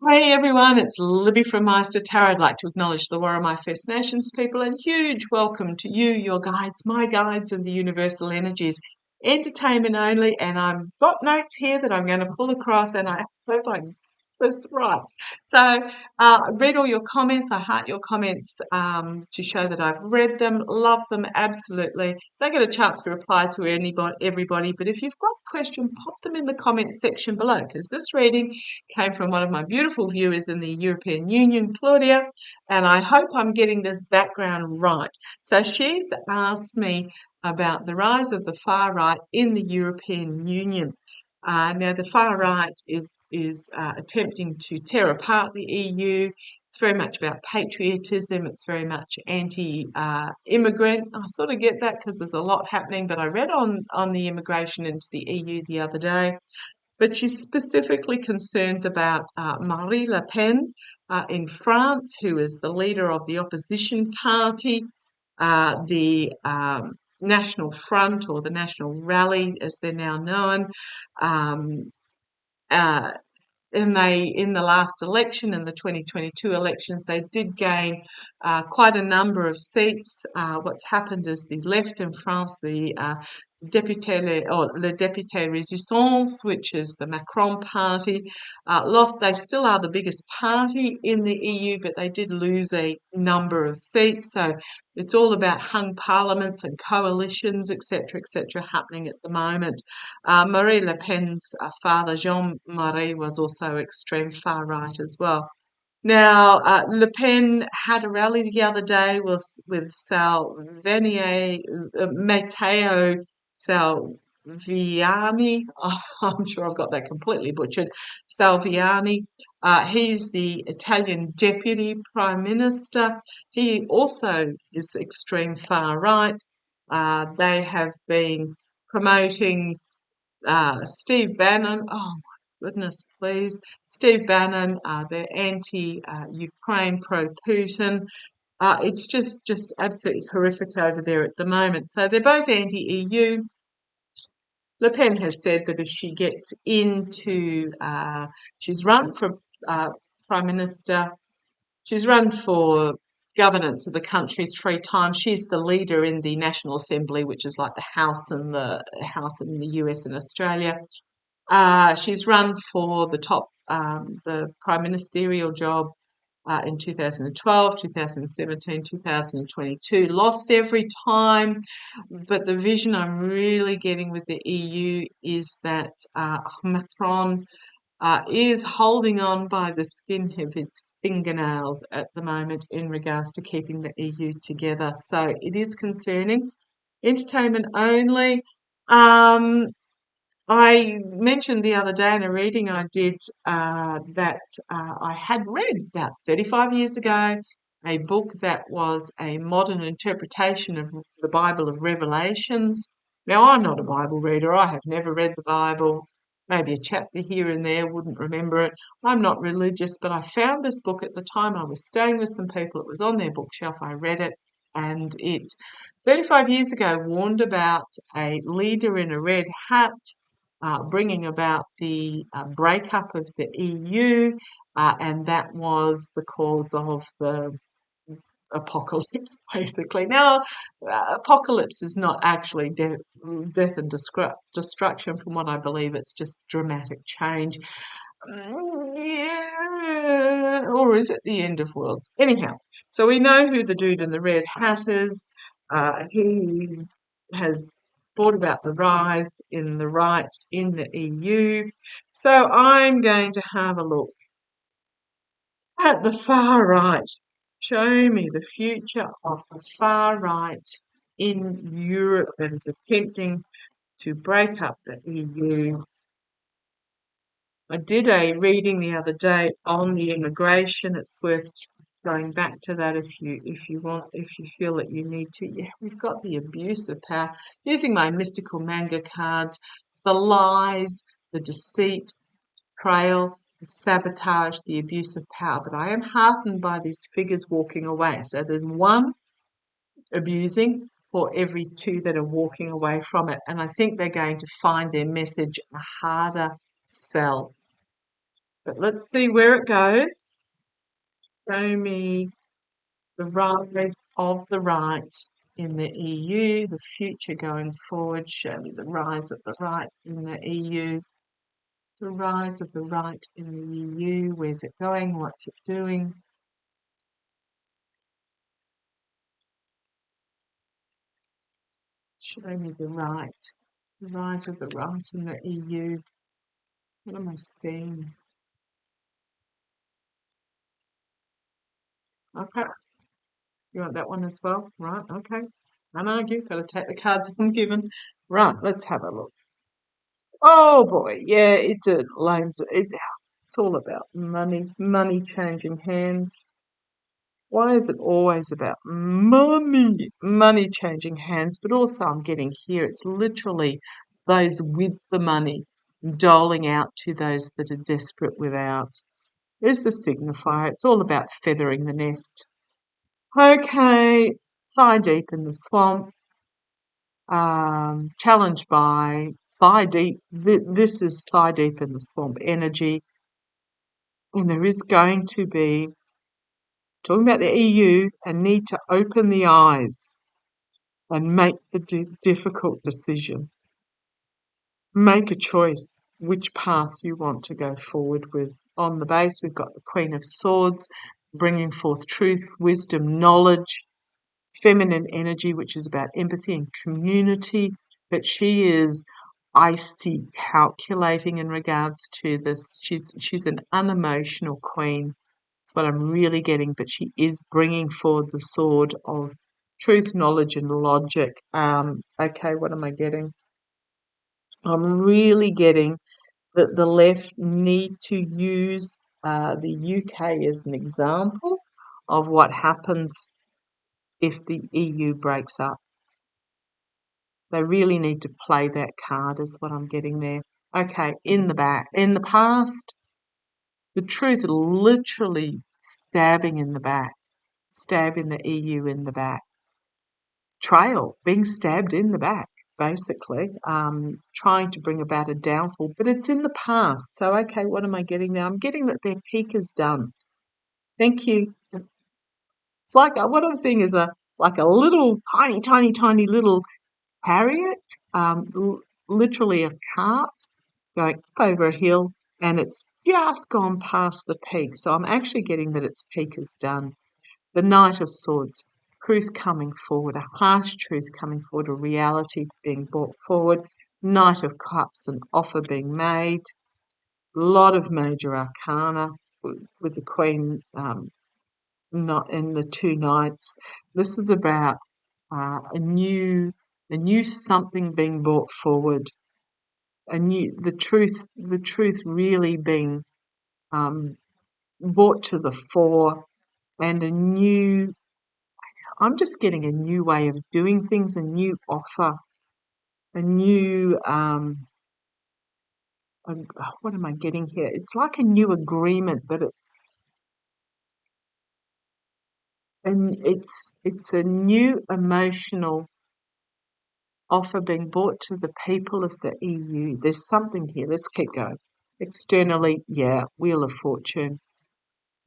Hey everyone, it's Libby from Meister Tarot. I'd like to acknowledge the Warramai First Nations people and huge welcome to you, your guides, my guides, and the universal energies. Entertainment only, and I've got notes here that I'm going to pull across, and I hope I'm that's right. So I read all your comments. I heart your comments to show that I've read them, love them absolutely. Don't get a chance to reply to everybody, but if you've got a question, pop them in the comments section below, because this reading came from one of my beautiful viewers in the European Union, Claudia, and I hope I'm getting this background right. So she's asked me about the rise of the far right in the European Union. Now, the far right is attempting to tear apart the EU. It's very much about patriotism. It's very much anti-immigrant. I sort of get that because there's a lot happening, but I read on the immigration into the EU the other day. But she's specifically concerned about Marine Le Pen in France, who is the leader of the opposition party, the National Front or the National Rally, as they're now known. Um, uh, in the last election, in the 2022 elections, they did gain quite a number of seats. What's happened is the left in France, the Le Député Résistance, which is the Macron party, lost. They still are the biggest party in the EU, but they did lose a number of seats. So it's all about hung parliaments and coalitions, etc., happening at the moment. Marie Le Pen's father, Jean-Marie, was also extreme far right as well. Now, Le Pen had a rally the other day with Matteo Salviani. Oh, I'm sure I've got that completely butchered. Salviani. He's the Italian deputy prime minister. He also is extreme far right. They have been promoting Steve Bannon. Oh my goodness, please. Steve Bannon, they're anti-Ukraine, pro-Putin. It's just absolutely horrific over there at the moment. So they're both anti-EU. Le Pen has said that if she gets into, she's run for Prime Minister, she's run for governance of the country 3 times. She's the leader in the National Assembly, which is like the House in the US and Australia. She's run for the prime ministerial job in 2012, 2017, 2022. Lost every time, but the vision I'm really getting with the EU is that Macron is holding on by the skin of his fingernails at the moment in regards to keeping the EU together. So it is concerning. Entertainment only. Um, I mentioned the other day in a reading I did that I had read about 35 years ago a book that was a modern interpretation of the Bible of Revelations. Now, I'm not a Bible reader. I have never read the Bible. Maybe a chapter here and there, wouldn't remember it. I'm not religious, but I found this book at the time I was staying with some people. It was on their bookshelf. I read it, and it 35 years ago warned about a leader in a red hat bringing about the breakup of the EU, and that was the cause of the apocalypse, basically. Now, apocalypse is not actually death and destruction, from what I believe. It's just dramatic change. Yeah, or is it the end of worlds? Anyhow, so we know who the dude in the red hat is. He has brought about the rise in the right in the EU. So I'm going to have a look at the far right. Show me the future of the far right in Europe that is attempting to break up the EU. I did a reading the other day on the immigration. It's worth going back to that if you feel that you need to. Yeah, we've got the abuse of power. Using my mystical manga cards, the lies, the deceit, betrayal, the sabotage, the abuse of power. But I am heartened by these figures walking away. So there's one abusing for every 2 that are walking away from it. And I think they're going to find their message a harder sell. But let's see where it goes. Show me the rise of the right in the EU, the future going forward. Show me the rise of the right in the EU. The rise of the right in the EU. Where's it going? What's it doing? Show me the right. The rise of the right in the EU. What am I seeing? Okay. You want that one as well? Right, okay. Can't argue. Got to take the cards I'm given. Right, let's have a look. Oh boy, yeah, it's a it's all about money, money changing hands. Why is it always about money? Money changing hands, but also I'm getting here, it's literally those with the money doling out to those that are desperate without. There's the signifier. It's all about feathering the nest. Okay, thigh deep in the swamp, challenged by thigh deep. This is thigh deep in the swamp energy, and there is going to be, talking about the EU, a need to open the eyes and make the difficult decision. Make a choice which path you want to go forward with. On the base, we've got the Queen of Swords, bringing forth truth, wisdom, knowledge, feminine energy, which is about empathy and community, but she is icy calculating in regards to this. She's an unemotional queen. That's what I'm really getting, but she is bringing forward the sword of truth, knowledge, and logic. Okay, what am I getting? I'm really getting that the left need to use the UK as an example of what happens if the EU breaks up. They really need to play that card is what I'm getting there. Okay, in the past, the truth literally stabbing in the back, stabbing the EU in the back. Trail being stabbed in the back, basically, trying to bring about a downfall, but it's in the past. So, okay, what am I getting now? I'm getting that their peak is done. Thank you. It's like what I'm seeing is like a little tiny, tiny, tiny little Harriet, literally a cart going up over a hill, and it's just gone past the peak. So I'm actually getting that its peak is done. The Knight of Swords, truth coming forward, a harsh truth coming forward, a reality being brought forward. Knight of Cups, an offer being made. A lot of major arcana with the Queen not and the two knights. This is about a new something being brought forward, the truth really being brought to the fore, and I'm just getting a new way of doing things, a new offer, a new what am I getting here? It's like a new agreement, but it's a new emotional offer being brought to the people of the EU. There's something here. Let's keep going. Externally, yeah, Wheel of Fortune.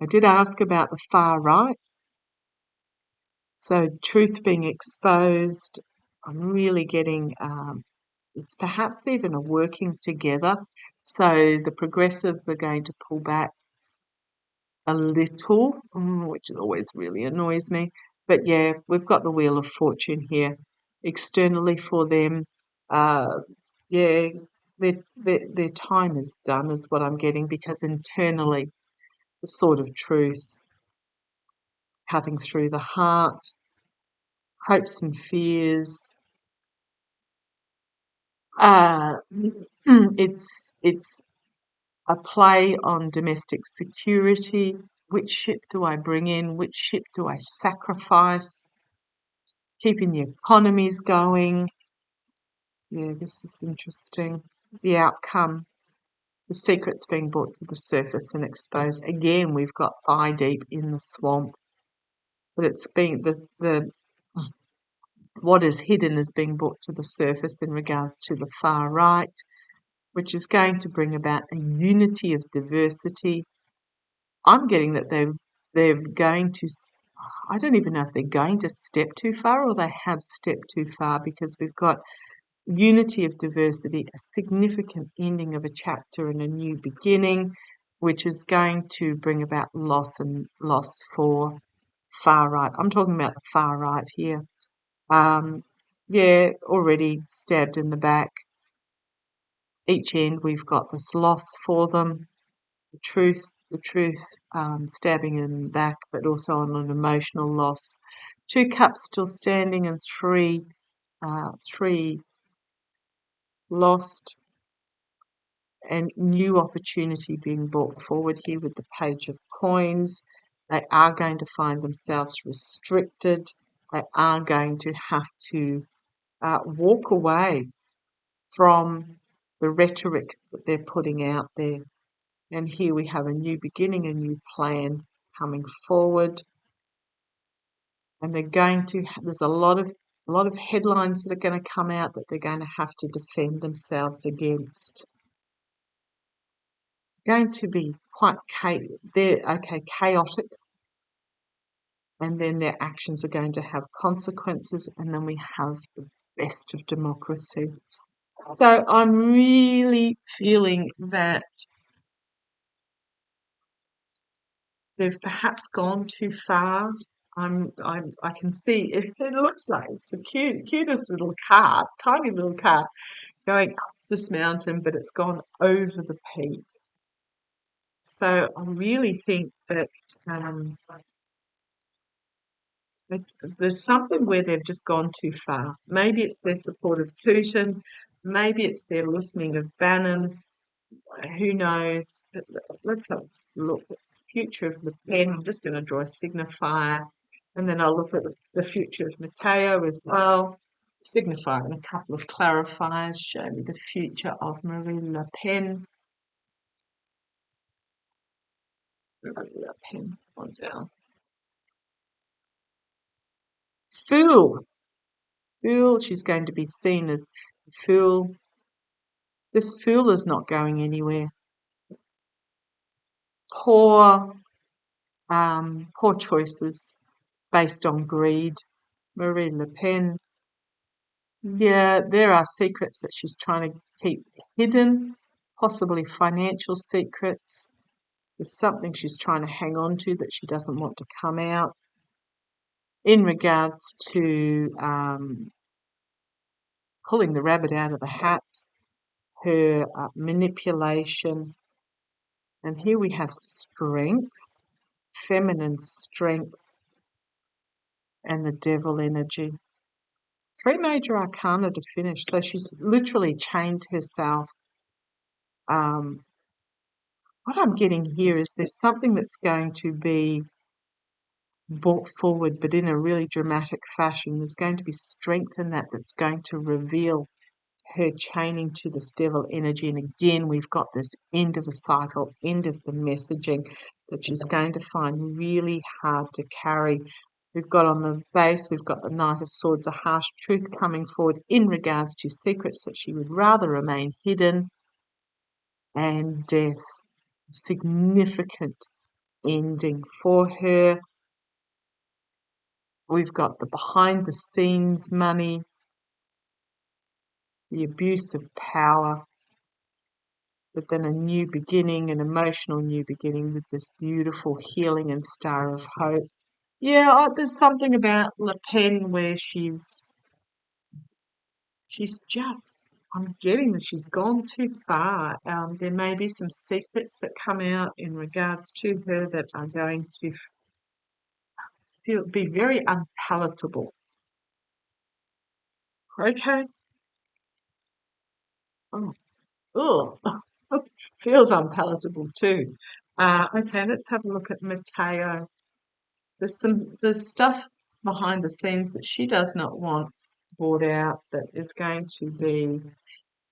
I did ask about the far right. So truth being exposed. I'm really getting, it's perhaps even a working together. So the progressives are going to pull back a little, which always really annoys me. But yeah, we've got the Wheel of Fortune here. Externally for them, yeah, their time is done is what I'm getting, because internally, the Sword of Truth cutting through the heart, hopes and fears. Uh, it's a play on domestic security. Which ship do I bring in? Which ship do I sacrifice? Keeping the economies going. Yeah, this is interesting. The outcome. The secret's being brought to the surface and exposed. Again, we've got thigh deep in the swamp. But it's being the what is hidden is being brought to the surface in regards to the far right. which is going to bring about a unity of diversity. I'm getting that they're going to, I don't even know if they're going to step too far or they have stepped too far, because we've got unity of diversity, a significant ending of a chapter and a new beginning, which is going to bring about loss and loss for far right. I'm talking about the far right here. Yeah, already stabbed in the back. Each end we've got this loss for them. The truth, stabbing in the back, but also on an emotional loss. 2 cups still standing and three lost, and new opportunity being brought forward here with the Page of Coins. They are going to find themselves restricted. They are going to have to walk away from the rhetoric that they're putting out there. And here we have a new beginning, a new plan coming forward. And they're going to, there's a lot of headlines that are going to come out that they're going to have to defend themselves against. Going to be quite chaotic, and then their actions are going to have consequences, and then we have the best of democracy. So I'm really feeling that they've perhaps gone too far. I can see it looks like it's the cutest little cart, tiny little cart, going up this mountain, but it's gone over the peak. So I really think that there's something where they've just gone too far. Maybe it's their support of Putin, maybe it's their listening of Bannon. Who knows? But let's have a look at the future of Le Pen. I'm just going to draw a signifier, and then I'll look at the future of Matteo as well. Signifier and a couple of clarifiers show me the future of Marine Le Pen. Marine Le Pen, on down. Fool. Fool, she's going to be seen as fool. This fool is not going anywhere. Poor choices based on greed. Marine Le Pen. Yeah, there are secrets that she's trying to keep hidden, possibly financial secrets. There's something she's trying to hang on to that she doesn't want to come out. In regards to pulling the rabbit out of the hat, her manipulation, and here we have strengths, feminine strengths, and the devil energy. 3 major arcana to finish. So she's literally chained herself. What I'm getting here is there's something that's going to be brought forward, but in a really dramatic fashion. There's going to be strength in that that's going to reveal her chaining to this devil energy. And again, we've got this end of a cycle, end of the messaging that she's going to find really hard to carry. We've got on the base, we've got the Knight of Swords, a harsh truth coming forward in regards to secrets that she would rather remain hidden, and death, significant ending for her. We've got the behind the scenes money, the abuse of power, but then a new beginning, an emotional new beginning with this beautiful healing and star of hope. Yeah, there's something about Le Pen where she's just, I'm getting that she's gone too far. There may be some secrets that come out in regards to her that are going to be very unpalatable. Okay. Oh, feels unpalatable too. Okay, let's have a look at Matteo. There's stuff behind the scenes that she does not want brought out that is going to be.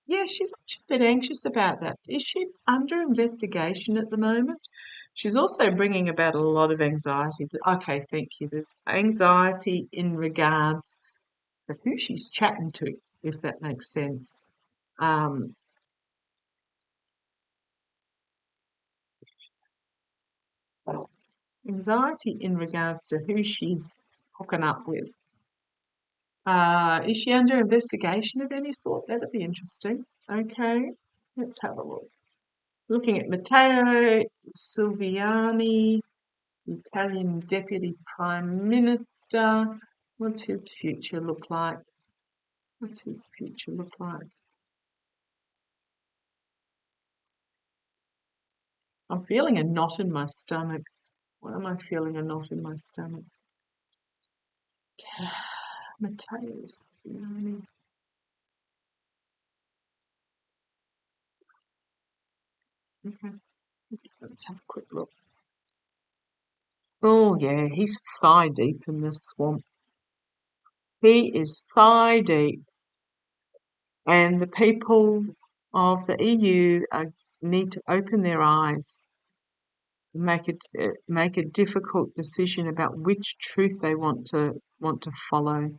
Yeah, she's actually a bit anxious about that. Is she under investigation at the moment? She's also bringing about a lot of anxiety. Okay, thank you. There's anxiety in regards to who she's chatting to, if that makes sense. Um, anxiety in regards to who she's hooking up with. Is she under investigation of any sort? That'd be interesting. Okay, let's have a look. Looking at Matteo Silviani, Italian Deputy Prime Minister. What's his future look like? What's his future look like? I'm feeling a knot in my stomach. Why am I feeling a knot in my stomach? Matteo Silviani. Okay, let's have a quick look. Oh, yeah, he's thigh deep in this swamp. He is thigh deep. And the people of the EU need to open their eyes, make a difficult decision about which truth they want to follow.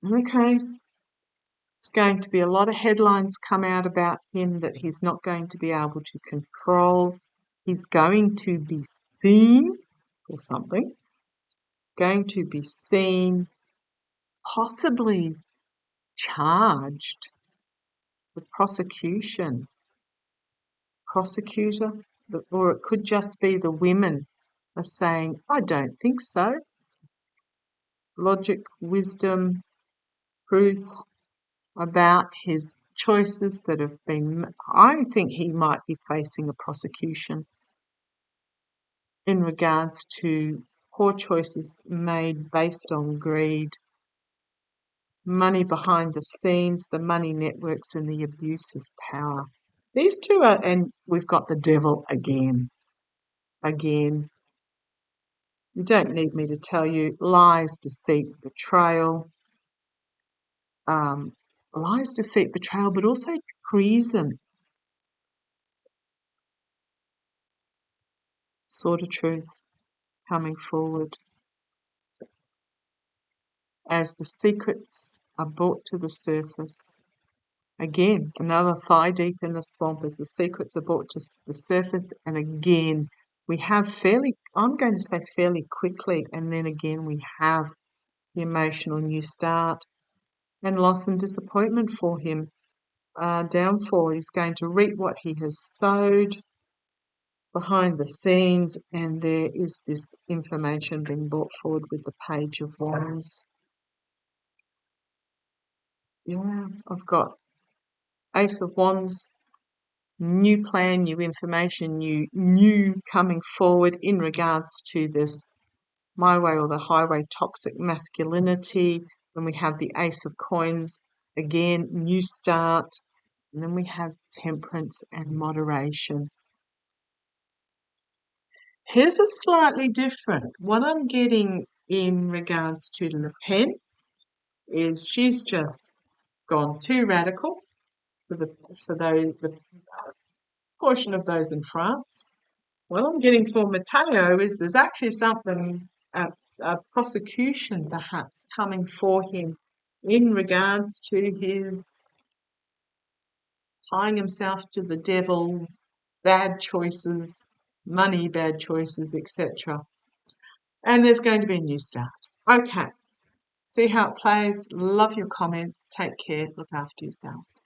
Okay, it's going to be a lot of headlines come out about him that he's not going to be able to control. He's going to be seen for something, going to be seen, possibly charged with prosecutor, or it could just be the women are saying, I don't think so. Logic, wisdom, truth about his choices that have been, I think he might be facing a prosecution in regards to poor choices made based on greed, money behind the scenes, the money networks, and the abuse of power. These two are, and we've got the devil again. Again. You don't need me to tell you lies, deceit, betrayal, lies, deceit, betrayal, but also treason. Sort of truth coming forward as the secrets are brought to the surface. Again, another thigh deep in the swamp as the secrets are brought to the surface, and again, we have I'm going to say fairly quickly, and then again we have the emotional new start and loss and disappointment for him. Downfall. He's going to reap what he has sowed behind the scenes, and there is this information being brought forward with the Page of Wands. Yeah, I've got Ace of Wands, new plan, new information, new coming forward in regards to this my way or the highway toxic masculinity. Then we have the Ace of Coins, again, new start. And then we have temperance and moderation. His is slightly different. What I'm getting in regards to Le Pen is she's just gone too radical for the portion of those in France. What I'm getting for Matteo is there's actually something, a prosecution perhaps coming for him in regards to his tying himself to the devil, bad choices, money, bad choices, etc. And there's going to be a new start. Okay, see how it plays. Love your comments. Take care. Look after yourselves.